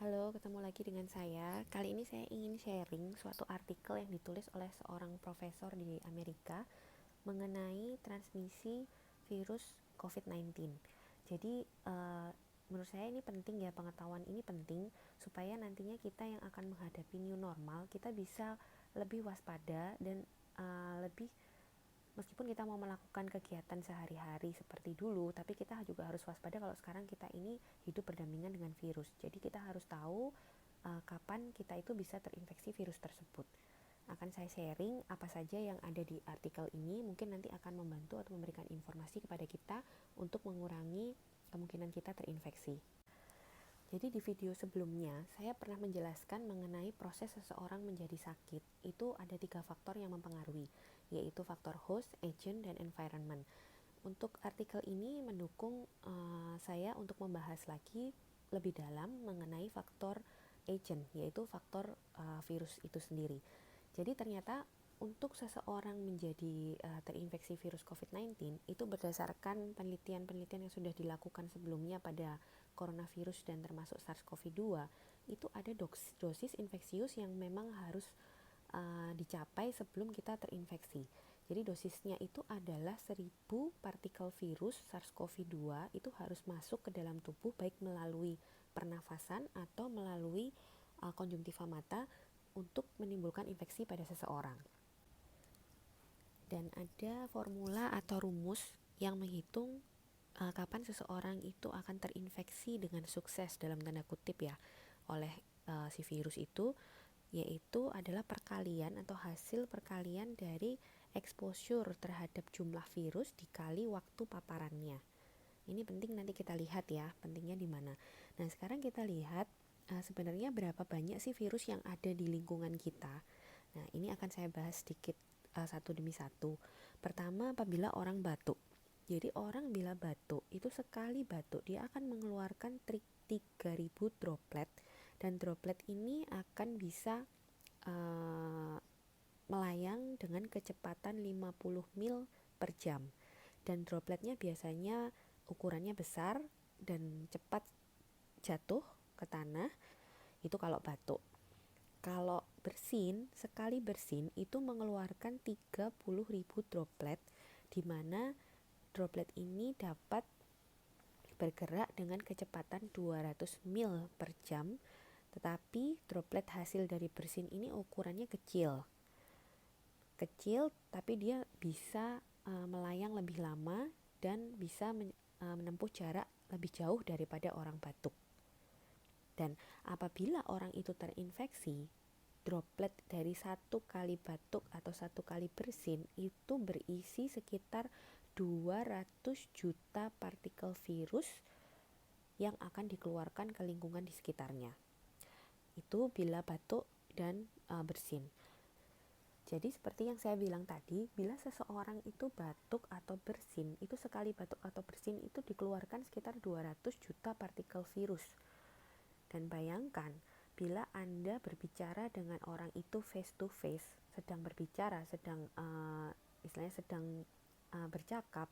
Halo, ketemu lagi dengan saya. Kali ini saya ingin sharing suatu artikel yang ditulis oleh seorang profesor di Amerika mengenai transmisi virus COVID-19. Jadi, menurut saya ini penting ya, pengetahuan ini penting supaya nantinya kita yang akan menghadapi new normal, kita bisa lebih waspada dan lebih. Meskipun kita mau melakukan kegiatan sehari-hari seperti dulu, tapi kita juga harus waspada kalau sekarang kita ini hidup berdampingan dengan virus. Jadi kita harus tahu kapan kita itu bisa terinfeksi virus tersebut. Akan saya sharing apa saja yang ada di artikel ini, mungkin nanti akan membantu atau memberikan informasi kepada kita untuk mengurangi kemungkinan kita terinfeksi. Jadi di video sebelumnya saya pernah menjelaskan mengenai proses seseorang menjadi sakit. Itu ada 3 faktor yang mempengaruhi, yaitu faktor host, agent, dan environment. Untuk artikel ini mendukung saya untuk membahas lagi lebih dalam mengenai faktor agent, yaitu faktor virus itu sendiri. Jadi ternyata untuk seseorang menjadi terinfeksi virus COVID-19 itu berdasarkan penelitian-penelitian yang sudah dilakukan sebelumnya pada coronavirus dan termasuk SARS-CoV-2, itu ada dosis infeksius yang memang harus dicapai sebelum kita terinfeksi. Jadi dosisnya itu adalah 1000 partikel virus SARS-CoV-2 itu harus masuk ke dalam tubuh baik melalui pernafasan atau melalui konjungtiva mata untuk menimbulkan infeksi pada seseorang. Dan ada formula atau rumus yang menghitung kapan seseorang itu akan terinfeksi dengan sukses dalam tanda kutip ya oleh si virus itu, yaitu adalah perkalian atau hasil perkalian dari exposure terhadap jumlah virus dikali waktu paparannya. Ini penting, nanti kita lihat ya pentingnya di mana. Nah, sekarang kita lihat sebenarnya berapa banyak sih virus yang ada di lingkungan kita. Nah, ini akan saya bahas sedikit satu demi satu. Pertama, apabila orang batuk. Jadi orang bila batuk, itu sekali batuk dia akan mengeluarkan 3000 droplet, dan droplet ini akan bisa melayang dengan kecepatan 50 mil per jam. Dan dropletnya biasanya ukurannya besar dan cepat jatuh ke tanah, itu kalau batuk. Kalau bersin, sekali bersin itu mengeluarkan 30.000 droplet, di mana droplet ini dapat bergerak dengan kecepatan 200 mil per jam, tetapi droplet hasil dari bersin ini ukurannya kecil, tapi dia bisa melayang lebih lama dan bisa menempuh jarak lebih jauh daripada orang batuk. Dan apabila orang itu terinfeksi, droplet dari satu kali batuk atau satu kali bersin itu berisi sekitar 200 juta partikel virus yang akan dikeluarkan ke lingkungan di sekitarnya. Itu bila batuk dan bersin. Jadi seperti yang saya bilang tadi, bila seseorang itu batuk atau bersin, itu sekali batuk atau bersin itu dikeluarkan sekitar 200 juta partikel virus. Dan bayangkan, bila Anda berbicara dengan orang itu face to face, sedang berbicara, sedang bercakap,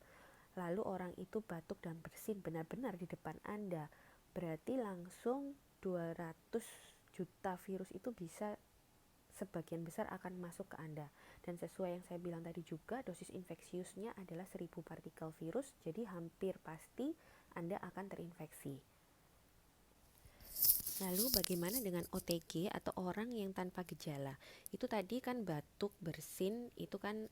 lalu orang itu batuk dan bersin benar-benar di depan Anda, berarti langsung 200 juta virus itu bisa sebagian besar akan masuk ke Anda. Dan sesuai yang saya bilang tadi juga, dosis infeksiusnya adalah 1000 partikel virus, jadi hampir pasti Anda akan terinfeksi. Lalu bagaimana dengan OTG atau orang yang tanpa gejala? Itu tadi kan batuk, bersin, itu kan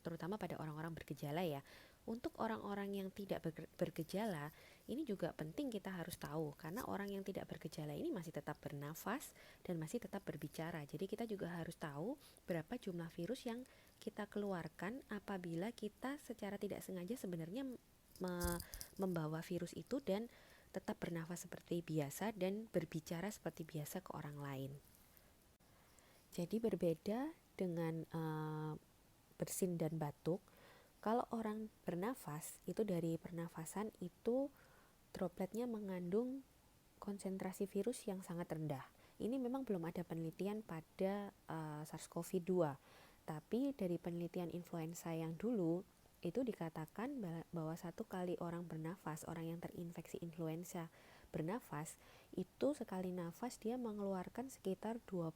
terutama pada orang-orang bergejala ya. Untuk orang-orang yang tidak bergejala, ini juga penting kita harus tahu, karena orang yang tidak bergejala ini masih tetap bernafas dan masih tetap berbicara. Jadi kita juga harus tahu berapa jumlah virus yang kita keluarkan apabila kita secara tidak sengaja sebenarnya membawa virus itu dan tetap bernafas seperti biasa dan berbicara seperti biasa ke orang lain. Jadi berbeda dengan bersin dan batuk, kalau orang bernafas itu dari pernafasan itu dropletnya mengandung konsentrasi virus yang sangat rendah. Ini memang belum ada penelitian pada SARS-CoV-2, tapi dari penelitian influenza yang dulu itu dikatakan bahwa satu kali orang bernafas, orang yang terinfeksi influenza bernafas, itu sekali nafas dia mengeluarkan sekitar 20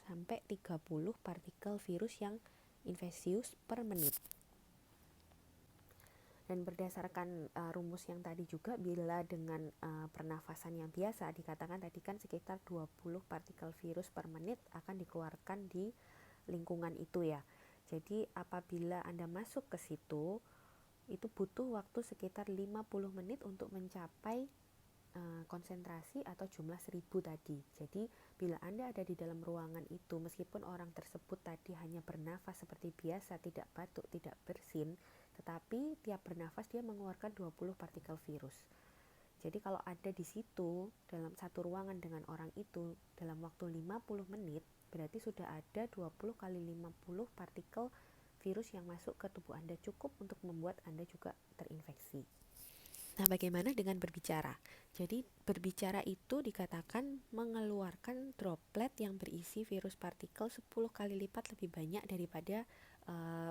sampai 30 partikel virus yang infeksius per menit. Dan berdasarkan rumus yang tadi juga, bila dengan pernafasan yang biasa, dikatakan tadi kan sekitar 20 partikel virus per menit akan dikeluarkan di lingkungan itu ya. Jadi apabila Anda masuk ke situ, itu butuh waktu sekitar 50 menit untuk mencapai konsentrasi atau jumlah 1000 tadi. Jadi bila Anda ada di dalam ruangan itu, meskipun orang tersebut tadi hanya bernafas seperti biasa, tidak batuk, tidak bersin, tetapi tiap bernafas dia mengeluarkan 20 partikel virus. Jadi kalau ada di situ dalam satu ruangan dengan orang itu dalam waktu 50 menit, berarti sudah ada 20 kali 50 partikel virus yang masuk ke tubuh Anda, cukup untuk membuat Anda juga terinfeksi. Nah, bagaimana dengan berbicara? Jadi, berbicara itu dikatakan mengeluarkan droplet yang berisi virus partikel 10 kali lipat lebih banyak daripada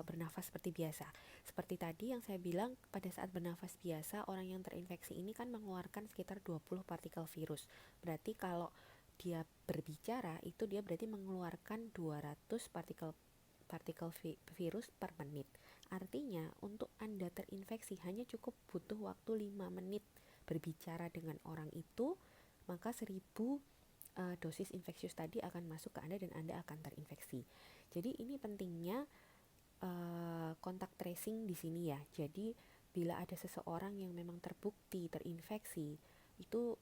bernafas seperti biasa. Seperti tadi yang saya bilang, pada saat bernafas biasa, orang yang terinfeksi ini kan mengeluarkan sekitar 20 partikel virus. Berarti kalau dia berbicara, itu dia berarti mengeluarkan 200 partikel virus per menit. Artinya untuk Anda terinfeksi hanya cukup butuh waktu 5 menit berbicara dengan orang itu, maka 1000 dosis infeksius tadi akan masuk ke Anda dan Anda akan terinfeksi. Jadi ini pentingnya kontak tracing di sini ya. Jadi bila ada seseorang yang memang terbukti terinfeksi, itu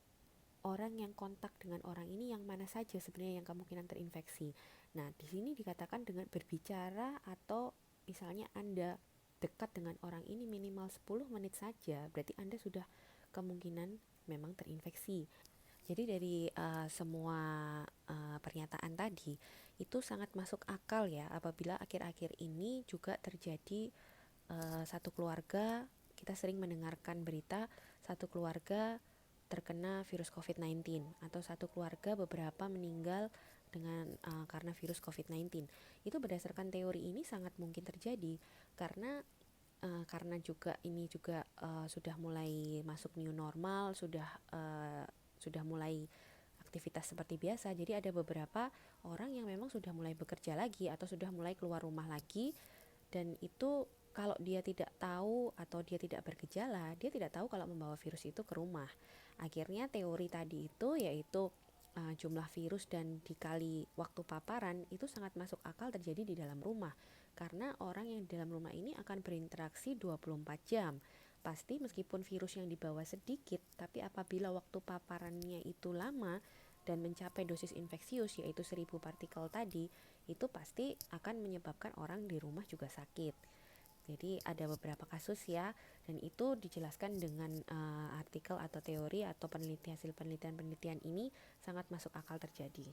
orang yang kontak dengan orang ini yang mana saja sebenarnya yang kemungkinan terinfeksi. Nah, di sini dikatakan dengan berbicara atau misalnya Anda dekat dengan orang ini minimal 10 menit saja, berarti Anda sudah kemungkinan memang terinfeksi. Jadi dari semua pernyataan tadi itu sangat masuk akal ya, apabila akhir-akhir ini juga terjadi satu keluarga, kita sering mendengarkan berita satu keluarga terkena virus COVID-19 atau satu keluarga beberapa meninggal dengan karena virus COVID-19. Itu berdasarkan teori ini sangat mungkin terjadi karena juga ini juga sudah mulai masuk new normal, sudah mulai aktivitas seperti biasa. Jadi ada beberapa orang yang memang sudah mulai bekerja lagi atau sudah mulai keluar rumah lagi, dan itu kalau dia tidak tahu atau dia tidak bergejala, dia tidak tahu kalau membawa virus itu ke rumah. Akhirnya teori tadi itu, yaitu jumlah virus dan dikali waktu paparan, itu sangat masuk akal terjadi di dalam rumah. Karena orang yang di dalam rumah ini akan berinteraksi 24 jam. Pasti meskipun virus yang dibawa sedikit, tapi apabila waktu paparannya itu lama dan mencapai dosis infeksius, yaitu 1000 partikel tadi, itu pasti akan menyebabkan orang di rumah juga sakit. Jadi ada beberapa kasus ya, dan itu dijelaskan dengan artikel atau teori atau hasil penelitian ini sangat masuk akal terjadi.